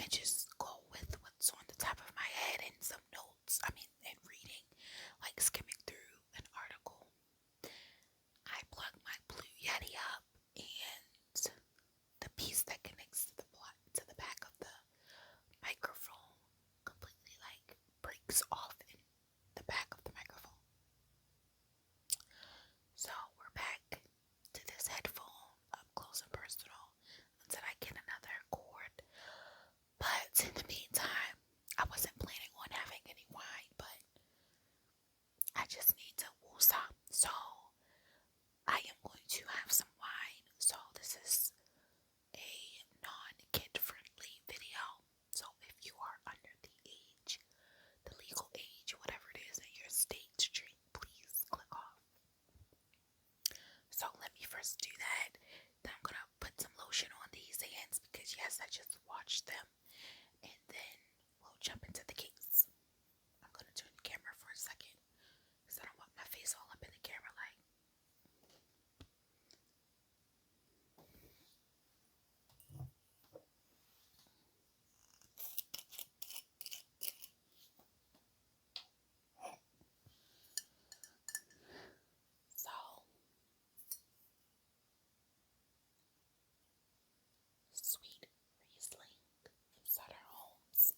and just go with what's on the top of my head and some notes. And reading, like skimming through an article. I plug my Blue Yeti up, and the piece that connects to the back of the microphone completely like breaks off in the back of the microphone. So we're back to this headphone up close and personal until I get another cord. But in the meantime, I wasn't planning on having any wine, but I just need to woosah. So I am going to have some wine. So this is a non-kid friendly video. So if you are under the legal age, whatever it is in your state to drink, please click off. So let me first do that. Then I'm gonna put some lotion on these hands because yes, I just washed them. And then we'll jump into the case. I'm gonna turn the camera for a second because I don't want my face all up in the camera light. So sweet Riesling from Sutter Homes.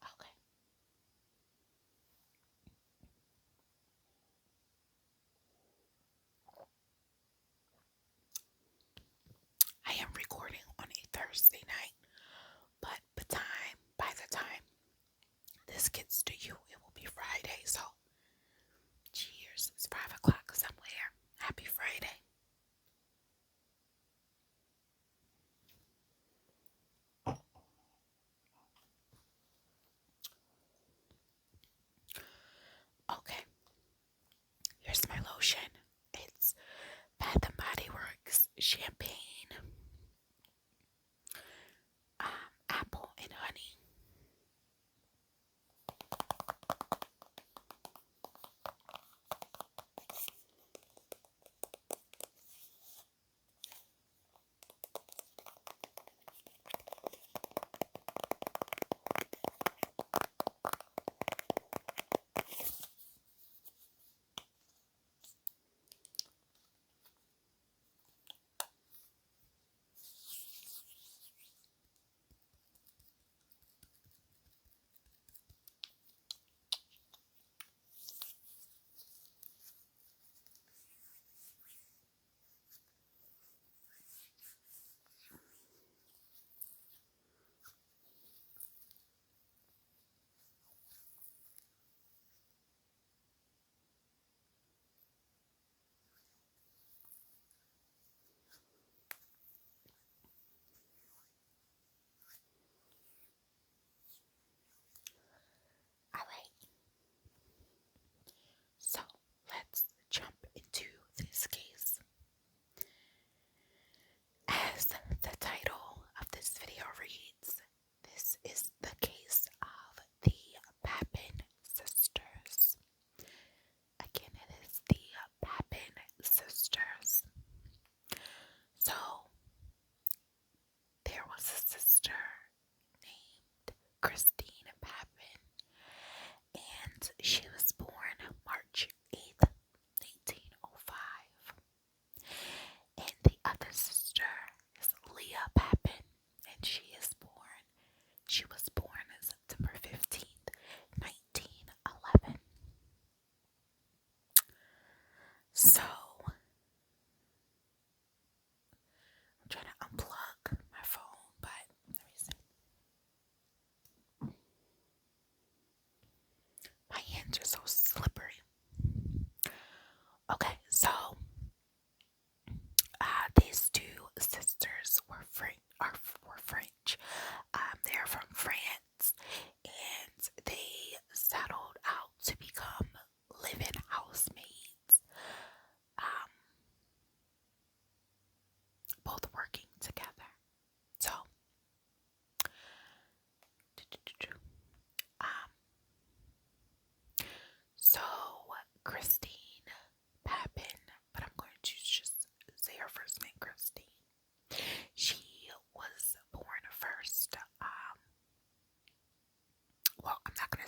Okay. I am recording on a Thursday night, but by the time this gets to you, it will be Friday. So cheers. It's 5 o'clock somewhere. Happy Friday. Okay. Here's my lotion. It's Bath and Body Works champagne, apple and honey.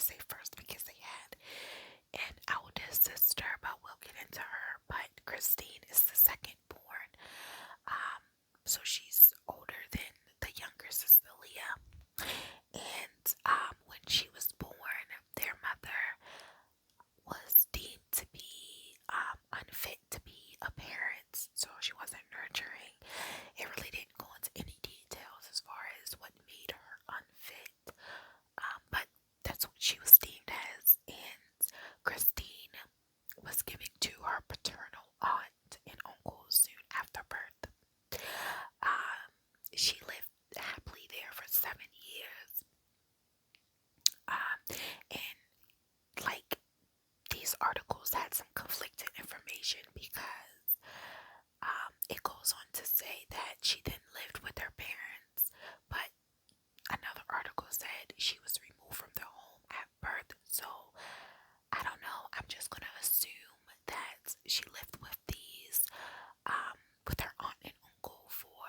say first because they had an eldest sister, but we'll get into her. But Christine is the second born. So she's older than the younger sister Léa. And when she was born, their mother was deemed to be unfit to be a parent, so she wasn't nurturing. It really didn't go into any details as far as what made her unfit, but that's what she was deemed as. And Christine was given to her paternal aunt and uncle soon after birth. She lived happily there for 7 years. And like, these articles had some conflicting information because it goes on to say that she then lived with her parents, but another article said she was removed from their home at birth. So I don't know. I'm just gonna assume that she lived with with her aunt and uncle for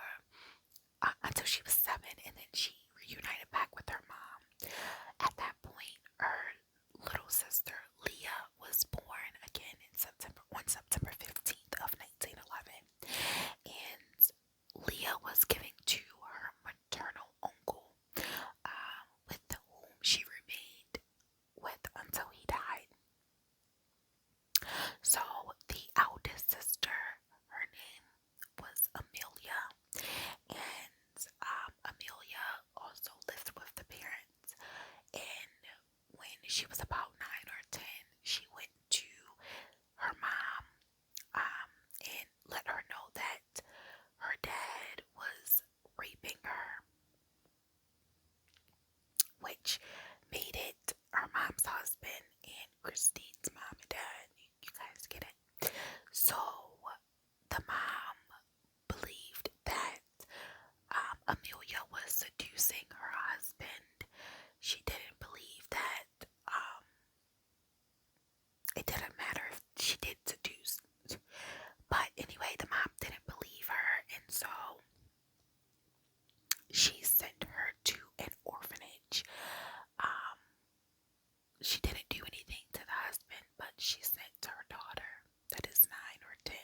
until she was 7, and then she reunited back with her mom. At that point, her little sister Léa was born again on September 15th of 1911, and Léa was given to her maternal uncle, with whom she remained with until he died. So the eldest sister, her name was Amelia, and Amelia also lived with the parents. And when she was about 9 or 10, she went to her mom and let her know that her dad was raping her, which made it her mom's husband and Christine's mom and dad. You guys get it? So the mom believed that Amelia was seducing her husband. She didn't believe that it didn't matter if she did seduce. But anyway, the mom didn't believe her, and so she sent her to an orphanage. She didn't do anything to the husband, but she sent her daughter, that is 9 or 10,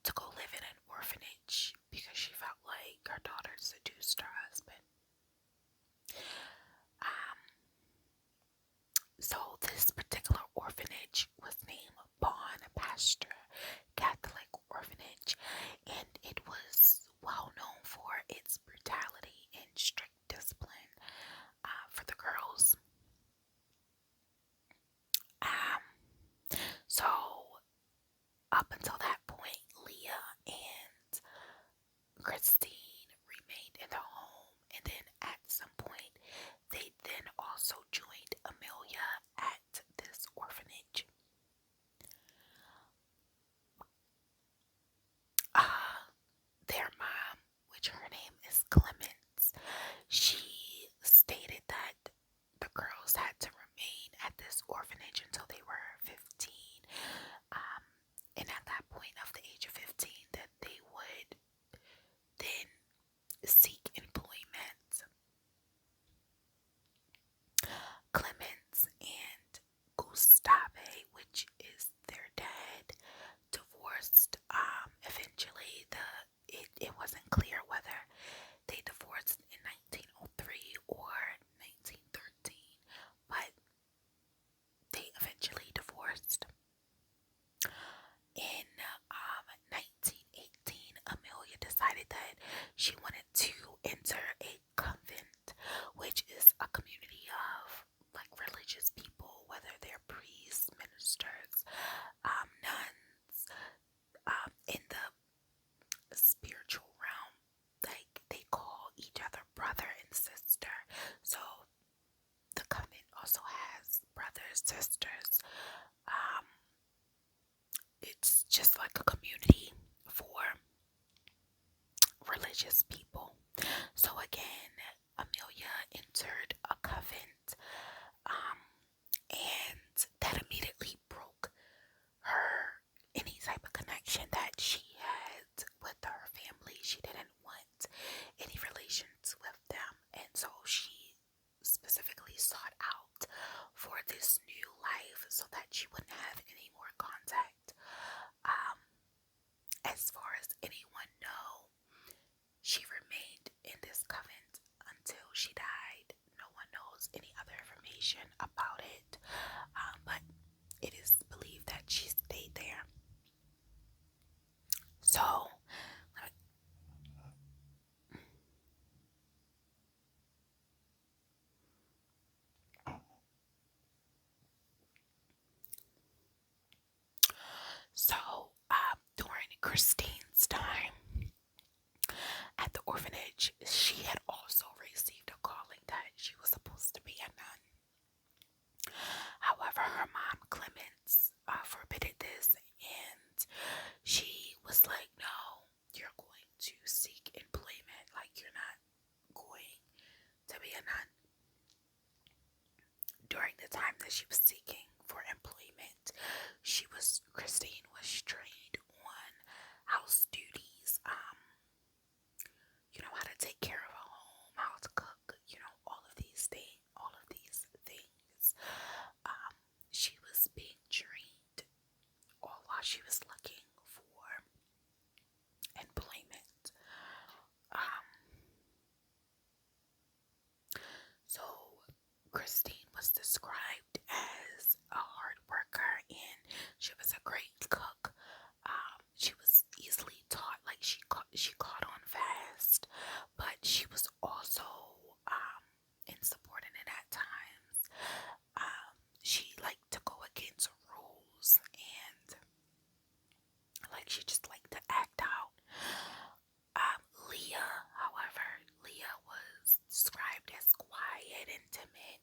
to go live in an orphanage because she felt like her daughter seduced her husband. So this particular orphanage was named Bon Pastor Catholic Orphanage, and it was well known for its brutality and strict discipline for the girls. So up until that point, Léa and Christine remained in the home, and then at some point they then also joined Amelia at this orphanage. Their mom, which her name is Clemens, she stated that the girls had to remain at this orphanage until they were 15. And at that point of the age of 15, that they would then seek employment. Clemens and Gustave, which is their dad, divorced. Eventually, it wasn't clear whether they divorced in 1903 or 1913, but they eventually divorced. In 1918, Amelia decided that she wanted to enter a convent, which is a community of like religious people, whether they're priests, ministers, nuns, in the spiritual realm. Like, they call each other brother and sister. So the convent also has brothers, sisters. It's just like a community for religious people. So again, Amelia entered a convent, and that immediately broke any type of connection that she had with her family. She didn't want any relations with them, and so she specifically sought out for this new life so that she wouldn't have any more contact. Um, as far as anyone know, she remained in this convent until she died. No one knows any other information about it, but it is believed that she stayed there. So, during Christine's time at the orphanage, she had also received a calling that she was supposed to be a nun. However, her mom, Clemens, forbidden this, and she was like, no, you're going to seek employment, like you're not going to be a nun. During the time that she was seeking for employment, Christine was trained on house duties, how to take care of a home, how to cook, all of these things. She was being trained all while she was looking for employment. So Christine was described as a hard worker, and she was a great cook. She was easily taught, like she caught on fast, but she was also insubordinate at times. She liked to go against rules, and she just liked to act out. Leah was described as quiet and timid.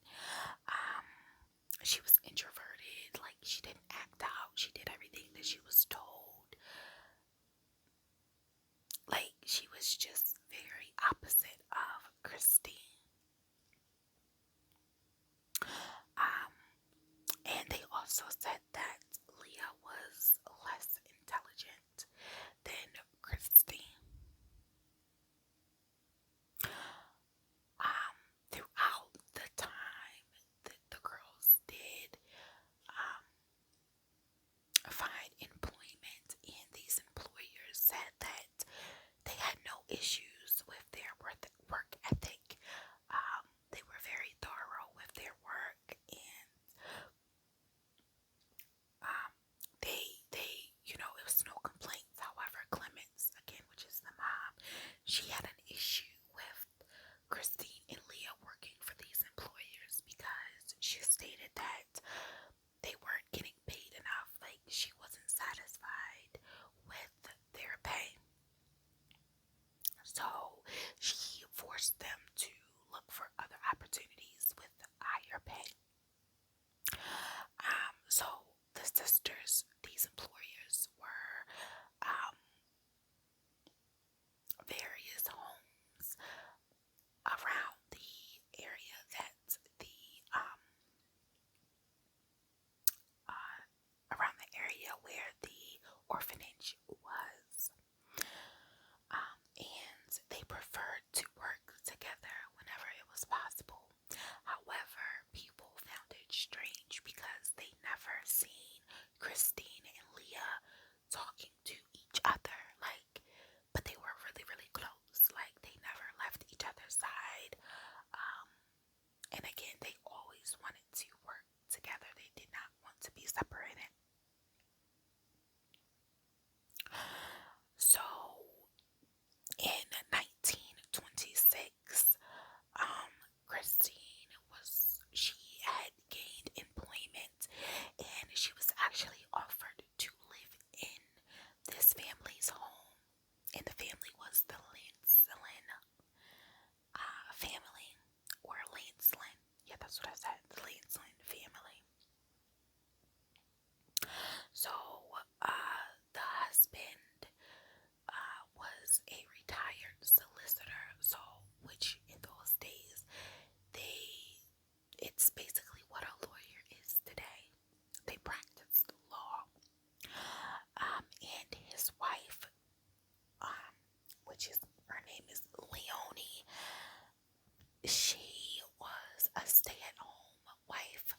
She was introverted, like she didn't act out. She did everything that she was told. Like she was just very opposite of Christine. And they also said that Leah was less intelligent than Christine. Throughout the time that the girls did find employment, and these employers said that they had no issues with their work ethic. They were very thorough with their work, and it was no complaints. However, Clemens, again, which is the mom, she had an issue with Christine and Leah working for these employers because she stated that they weren't getting paid enough. Like she wasn't satisfied with their pay. So she forced them to look for other opportunities with higher pay. So the sisters, these employers, were various homes around the area that where the orphanage was, and they preferred to work together whenever it was possible. However, people found it strange because they never seen Christine and Leah talking to each other, but they were really, really close. Like they never left each other's side. And again, they always wanted to work together. They did not want to be separated. So in 1926, Christine she had gained employment, and she was actually offered to live in this family's home, and the family was the Lancelin family, or Lancelin. Yeah, that's what I said, the Lancelin family. So the husband was a retired solicitor, which in those days it's basically what a lawyer is today. They practiced law. And his wife, her name is Leonie, she was a stay-at-home wife.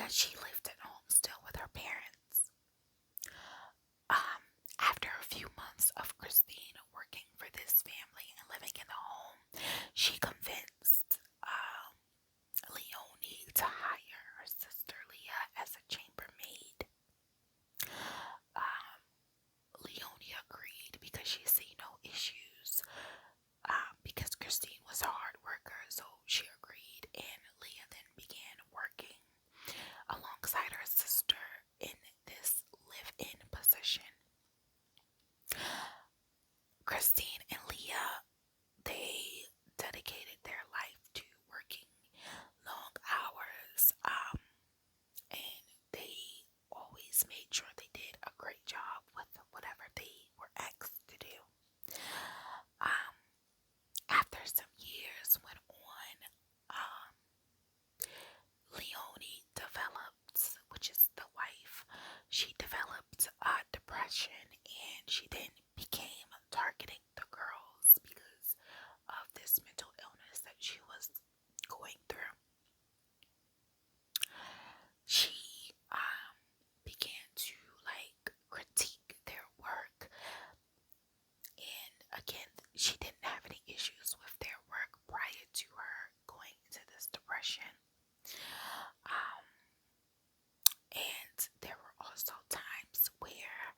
she lived at home still with her parents. Um, After a few months of Christine working for this family and living in the home, she convinced Leonie to hire her sister Leah as a chambermaid. Um, Leonie agreed because she see no issues. Because Christine was a hard worker, so she agreed, and Leah then began working alongside her sister in this live-in position. Christine and Leah, they dedicated their life to working long hours, and they always made sure they did a great job with whatever they were asked to do. After some years went on, Leonie developed, which is the wife, she developed depression, and she then began targeting the girls because of this mental illness that she was going through. She began to critique their work, and again, she didn't have any issues with their work prior to her going into this depression. And there were also times where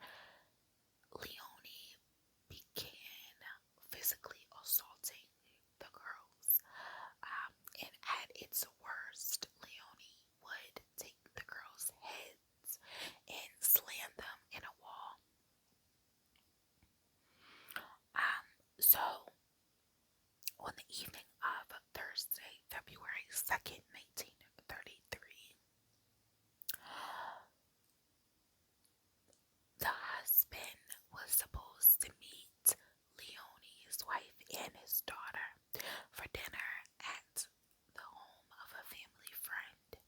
Leonie began physically assaulting the girls. And at its worst, Leonie would take the girls' heads and slam them in a wall. So, on the evening of Thursday, February 2nd, 1933, the husband was supposed to meet Leonie's wife and his daughter for dinner at the home of a family friend.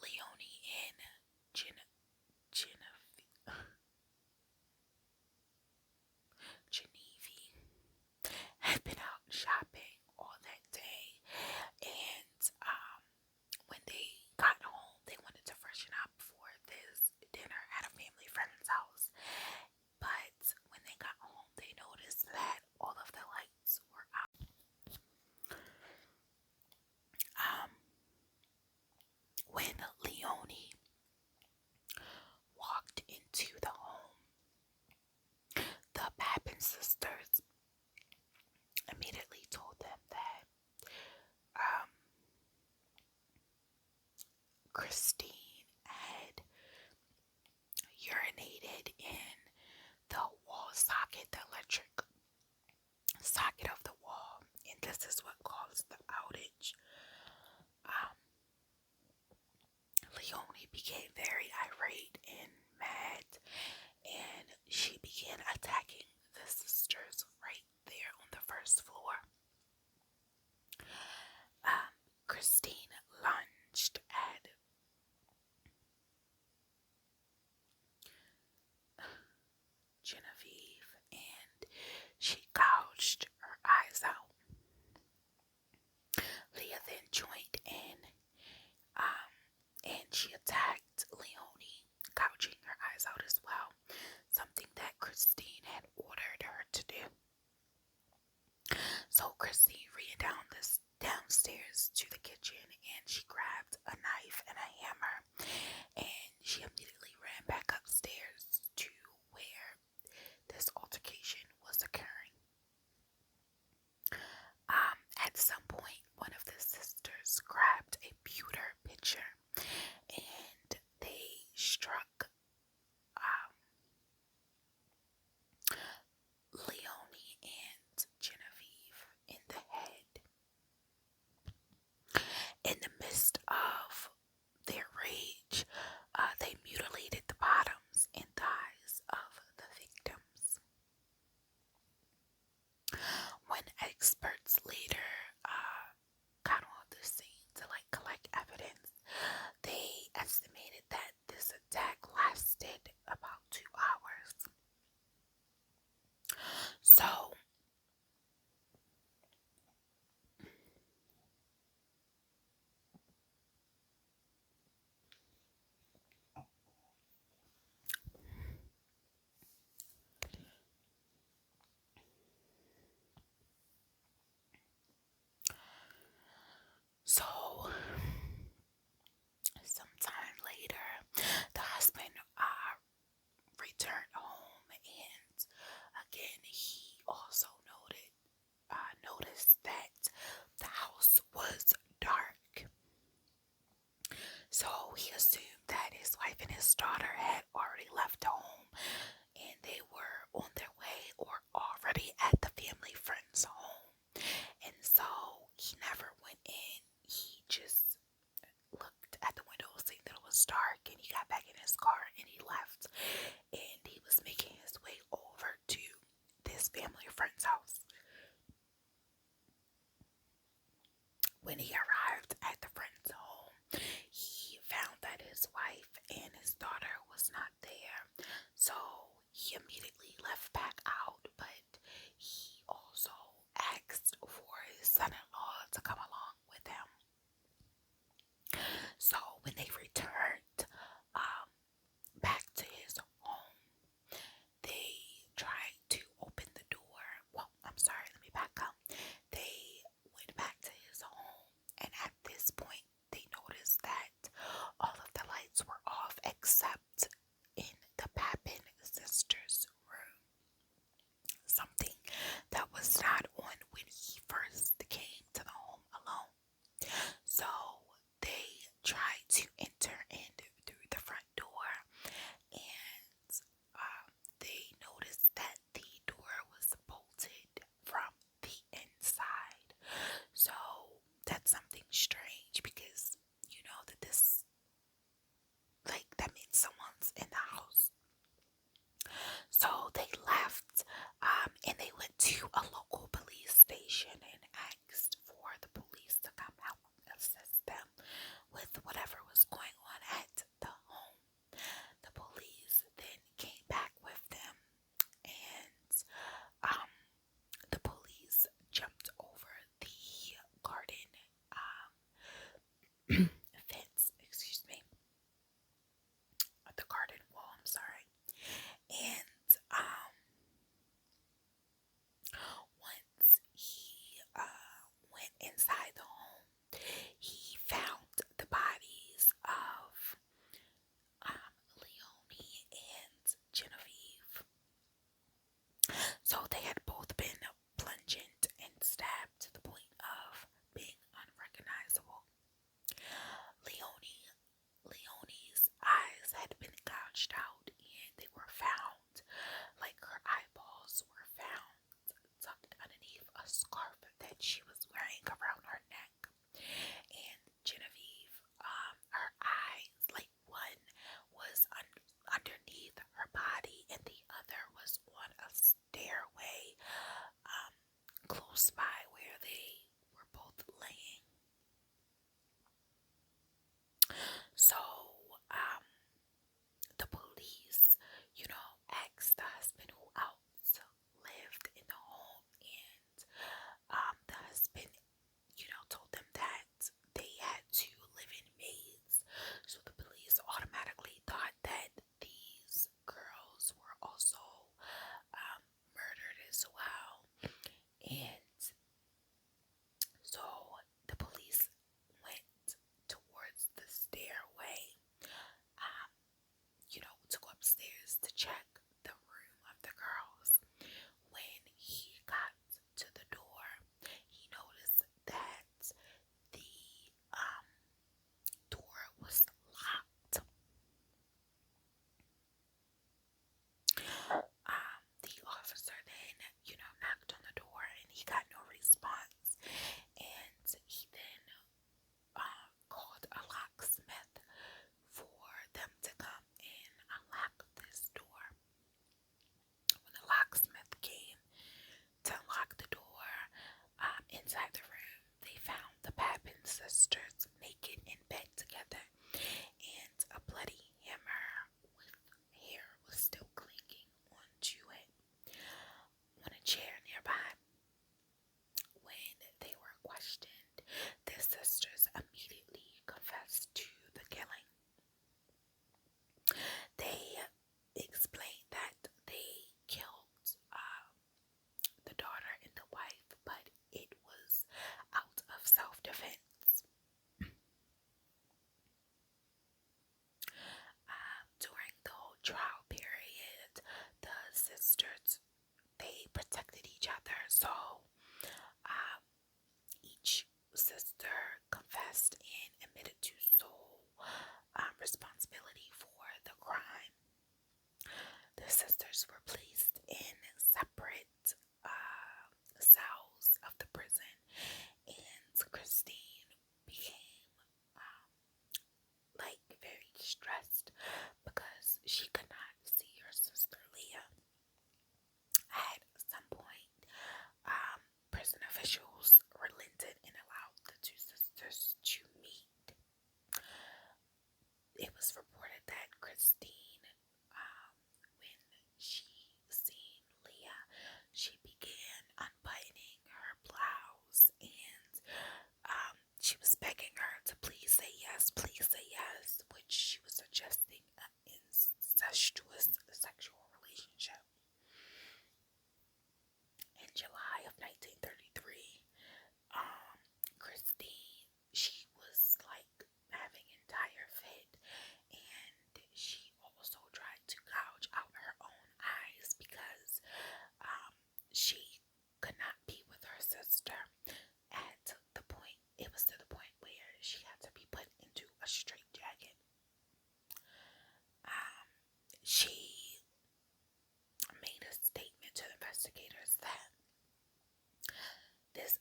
Leonie and Genevieve had been out shopping all that day, and when they got home, they wanted to freshen up for this dinner at a family friend's house. But when they got home, they noticed that all of the lights were out. When Leonie walked into the home, the Papin sisters immediately told them that Christine had urinated in the wall socket, the electric socket of the wall, and this is what caused the outage. Leonie became very irate and mad, and she began attacking the sisters right there on the first floor. Christine lunged at Genevieve and she gouged her eyes out. Leah then joined in, and she attacked Leonie, gouging her eyes out as well, something that Christine had ordered her to do. So Christine ran downstairs to the kitchen, and she grabbed a knife and a hammer, and she immediately ran back upstairs to where this altercation was occurring. At some point, one of the sisters grabbed a pewter pitcher and they struck Leonie and Genevieve in the head. In the midst of their rage, they mutilated left back out, but he also asked for his son-in-law to come along with him. So when they returned back to his home, they tried to open the door. Well, I'm sorry, let me back up. They went back to his home, and at this point, they noticed that all of the lights were off except in the Papin sisters' room. Something that was not on when he first came to the home alone. So they tried to enter in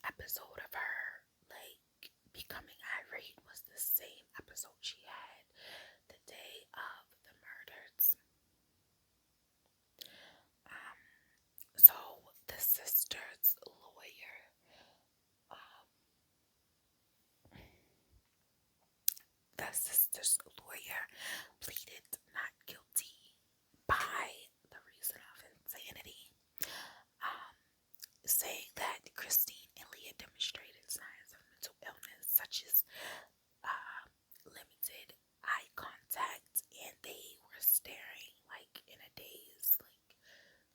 episode of her, like, becoming irate was the same episode she had the day of the murders. So the sister's lawyer, pleaded not guilty by the reason of insanity, saying that Christine and Léa demonstrated signs of mental illness such as limited eye contact, and they were staring like in a daze, like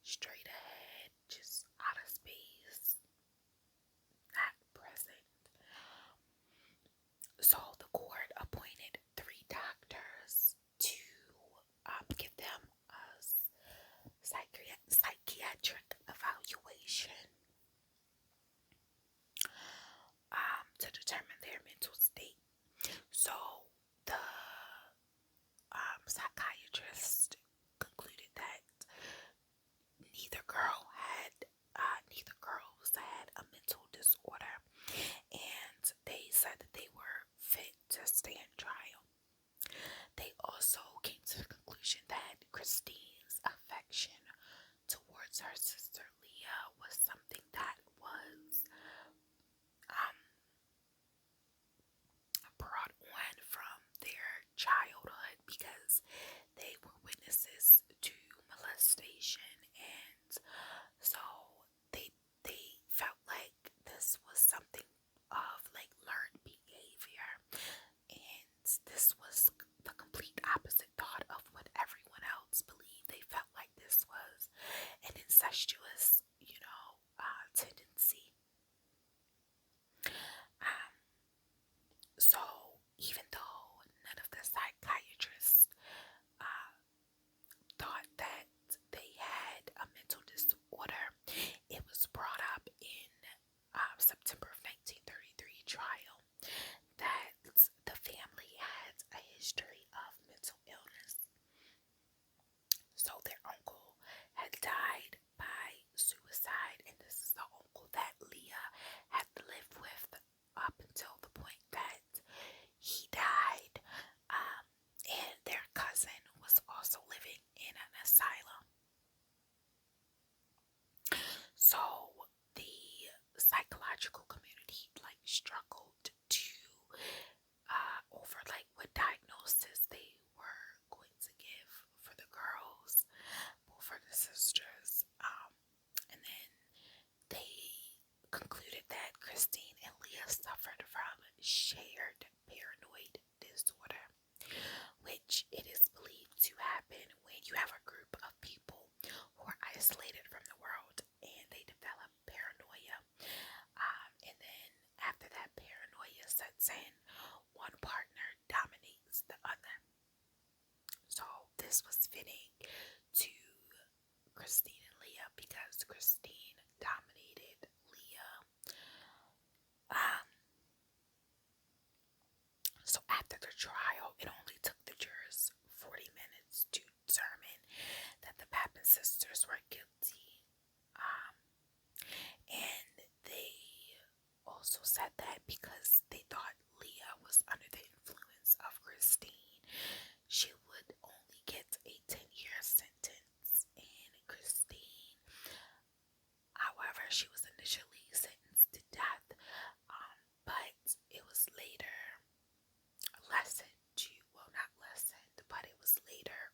straight ahead, just out of space, not present. So the court appointed 3 doctors to give them a psychiatric evaluation to determine their mental state. So the psychiatrist concluded that neither girls had a mental disorder, and they said that they were fit to stand trial. They also came to the conclusion that Christine's affection towards her sister Léa was something that was brought on from their childhood, because they were witnesses to molestation, and so they felt like this was something of like learned behavior, and this was the complete opposite thought of what everyone else believed. They felt like this was an incestuous, tendency. So even though none of the psychiatrists thought that they had a mental disorder, it was brought up in September of 1933 trial that the family had a history of mental illness. So their uncle had died by suicide, and this is the uncle that Léa had lived with up until the point that he died, and their cousin was also living in an asylum. So the psychological community struggled to over what diagnosis they were going to give for the girls, or for the sisters, and then they concluded that Christine and Léa suffered from shared paranoid disorder, which it is believed to happen when you have a group of people who are isolated from the world and they develop paranoia. And then after that paranoia sets in, one partner dominates the other. So this was fitting to Christine and Léa, because Christine dominated Léa. So after the trial, it only took the jurors 40 minutes to determine that the Papin sisters were guilty. And they also said that because they thought Léa was under the influence of Christine, she would only get a 10-year sentence. And Christine, however, she was initially sentenced to death, but it was later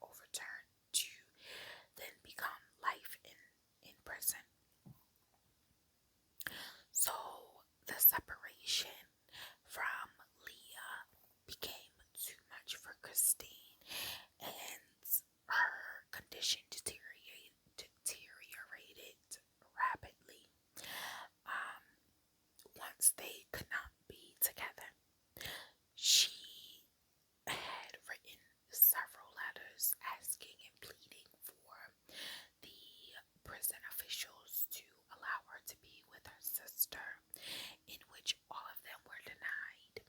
overturned to then become life in prison. So the separation from Léa became too much for Christine, and her condition deteriorated rapidly. Once they could not be together, she had written several letters asking and pleading for the prison officials to allow her to be with her sister, in which all of them were denied.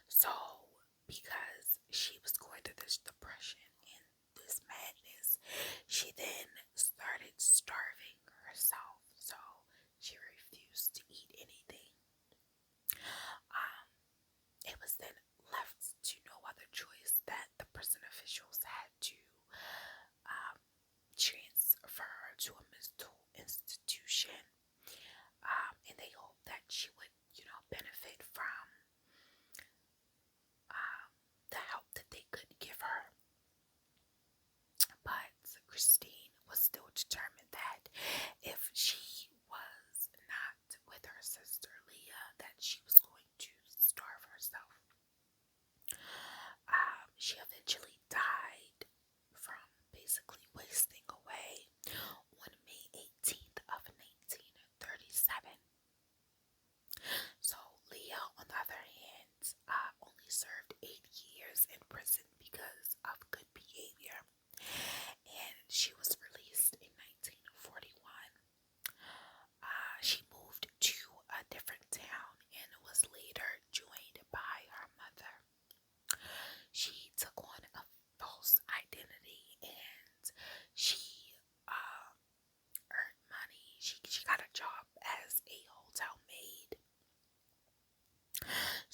So, because she was going through this depression and this madness, she then started starving herself. So she refused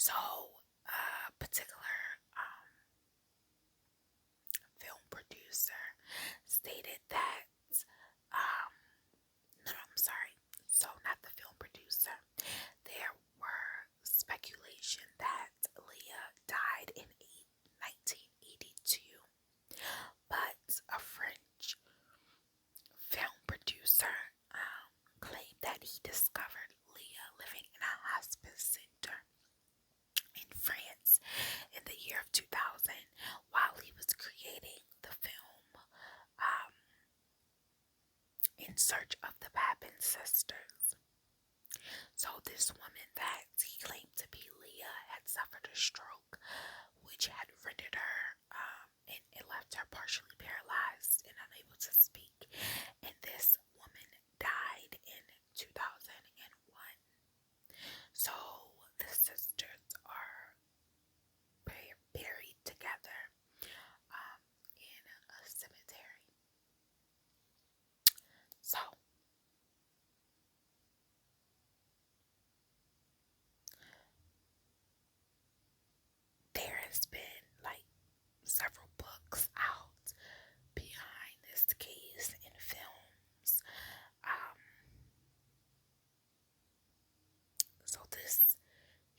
So, a particular film producer stated that, um, no, I'm sorry. So, not the film producer. There were speculation that Leah died in 1982, but a French film producer claimed that he discovered Leah living in a hospice center in France in the year of 2000 while he was creating the film In Search of the Papin Sisters. So this woman that he claimed to be Leah had suffered a stroke, which had rendered her and it left her partially paralyzed and unable to speak. And this woman died in 2001. So the sisters are buried together in a cemetery. So there has been like several books out behind this case and films. So this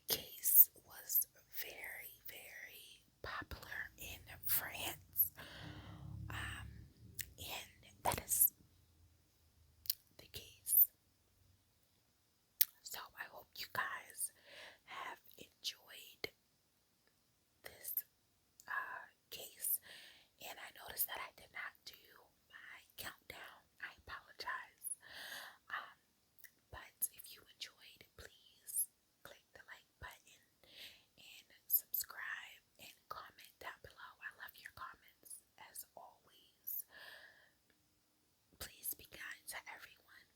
case was very, very popular in France. And that is the case. So I hope you guys have enjoyed this case. And I noticed that I did not do my countdown. I apologize. But if you enjoyed, please click the like button and subscribe and comment down below. I love your comments as always. Please be kind to everyone.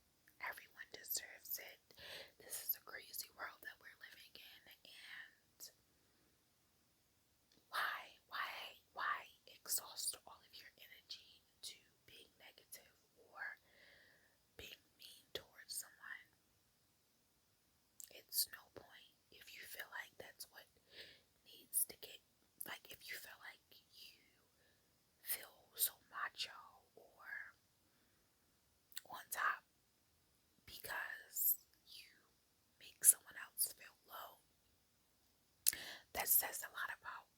Everyone deserves it. This is a crazy world that we're living in, and why exhaust all of your energy to being negative or being mean towards someone? It's no point. If you feel like that's what needs to get, like if you feel like you feel so macho or on top because you make someone else feel low, that says a lot about